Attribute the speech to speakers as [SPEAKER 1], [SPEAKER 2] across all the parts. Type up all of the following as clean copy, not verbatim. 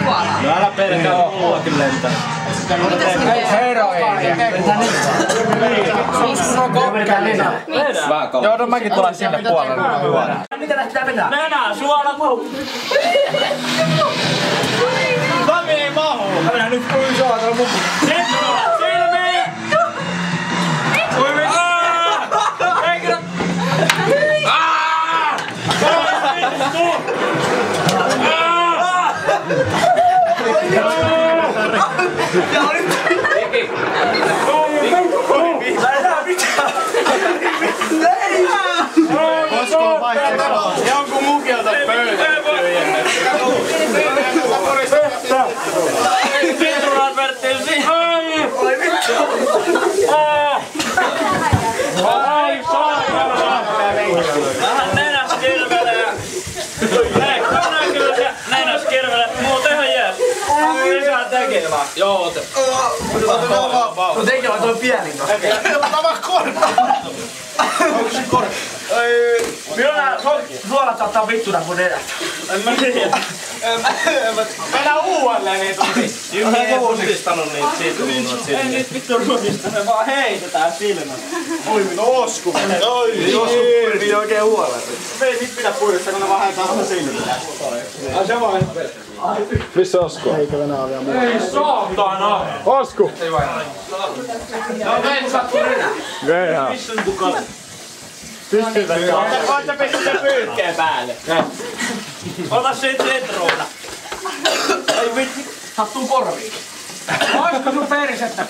[SPEAKER 1] suolaa.
[SPEAKER 2] No älä pelkää, mullakin lentää.
[SPEAKER 3] Joo, no mäkin tulen sinne puolelle.
[SPEAKER 2] Mitä näistä pitää vetää? Nenää, suola mahu! Tami ei mahu! Mä mennään nyt kuin suola tuolla mukaan. Silmiin! Ui vittu! Ei kyllä!
[SPEAKER 3] Jonkun mukiota pöydän.
[SPEAKER 2] Sitruunat verttiin siihen. Oi vittu. Ai sairaan. Vähän nenäs kirvelee. Hei, kannaan kyllä se nenäs kirvelee. Muuten ihan jees. Lisää tekevää. Joo, ote.
[SPEAKER 3] No tekevää toi pienin. Tämä korva. Onko se korva?
[SPEAKER 2] Milloin nää suolat saattaa vittuna mun nenästä? En mä tiedä.
[SPEAKER 3] Mennään uudelleen niin tosi.
[SPEAKER 2] Jymi ei ruodistanut niitä sitruunat silmiä. Ei niitä vittu ruodista, me vaan heitetään silmät.
[SPEAKER 3] Oi mitä osku. Oi osku piti oikein huolella.
[SPEAKER 2] Me ei sit pidä puidessa, kun ne vaan heitetään vähän silmillä. Ai se vaan.
[SPEAKER 3] Missä Osku?
[SPEAKER 2] Ei saatana!
[SPEAKER 3] Osku!
[SPEAKER 2] No meitä sattuu nenä.
[SPEAKER 3] Veihän.
[SPEAKER 2] Missä on tukalla?
[SPEAKER 3] Oot sä pistit sen pyyhkeen päälle?
[SPEAKER 2] Ota siitä sitruuna. Ei vitsi. Sattuu korviin. Oisko sun perisettä?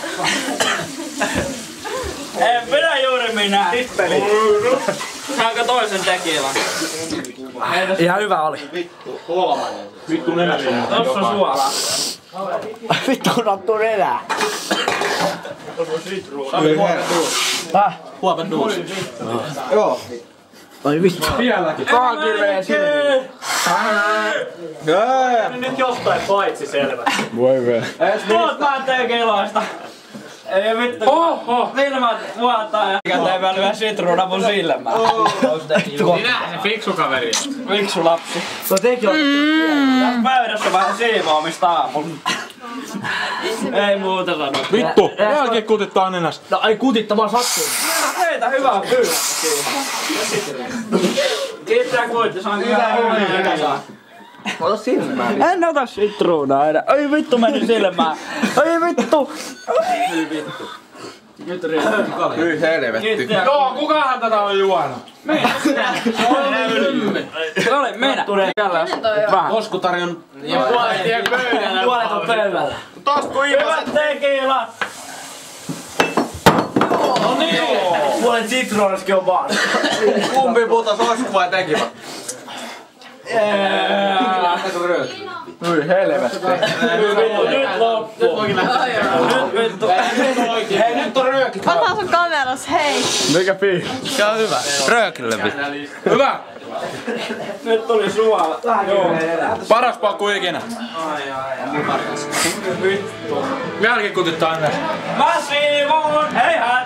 [SPEAKER 2] En pidä juuri minä. Tippeli. Saanko toisen tekilan?
[SPEAKER 3] Ihan hyvä oli.
[SPEAKER 2] Vittu nenä. Tossa on suolaa.
[SPEAKER 3] Vittu nattuu nenää.
[SPEAKER 2] Huopen duus.
[SPEAKER 3] Joo. Ai vittu.
[SPEAKER 2] Vieläkin.
[SPEAKER 3] Kaan kirvelee silmiin.
[SPEAKER 2] Nyt jostain paitsi selvä.
[SPEAKER 3] Voi vee.
[SPEAKER 2] Tuot mä tekilaista. Ei vittu. Oho! Silmät vuotaa ja käteen vielä lyö sitruuna mun silmään.
[SPEAKER 4] Minä se fiksu kaveri.
[SPEAKER 2] Fiksu lapsi.
[SPEAKER 3] Tuo teki on
[SPEAKER 2] Tässä pöydässä vähän siivoamista aamulla. Ei muuta sano.
[SPEAKER 5] Vittu! Jälkeen kutittaa nenästä.
[SPEAKER 3] No ai kutittamaan sattuu.
[SPEAKER 2] Heitä hyvää pyydettä siihen. Kiittää kuitti, saan kyllä hyvää.
[SPEAKER 3] Ota silmää.
[SPEAKER 2] En ota sitruunaa enää. Ai vittu meni silmään. Ai vittu. Ai vittu. Nyt riittää.
[SPEAKER 3] Hyi helvetti.
[SPEAKER 5] Joo, kukahan tätä on juonut?
[SPEAKER 2] Se oli minä. Vähän.
[SPEAKER 5] Osku tarjon...
[SPEAKER 3] Ja puolet tien pöydällä.
[SPEAKER 2] Puolet on pöydällä.
[SPEAKER 3] Tosta kun
[SPEAKER 2] Hyvät tekila.
[SPEAKER 3] No niin.
[SPEAKER 2] Puolet sitruunaskin on vaan.
[SPEAKER 3] Kumpi puhutas Osku vai tekivä? Hyi helvetti.
[SPEAKER 2] Nyt loppu. Nyt vittu.
[SPEAKER 3] Hei nyt on rööki.
[SPEAKER 1] Ota sun kameras, hei!
[SPEAKER 3] Mikä pii? Se on hyvä. Röökille vittu.
[SPEAKER 5] Hyvä!
[SPEAKER 2] Nyt tuli suola. Joo.
[SPEAKER 5] Paras pakku ikinä.
[SPEAKER 2] Vittu.
[SPEAKER 5] Jälkeen kutittaa nenästä.
[SPEAKER 2] Mä siivoon. Hei hän.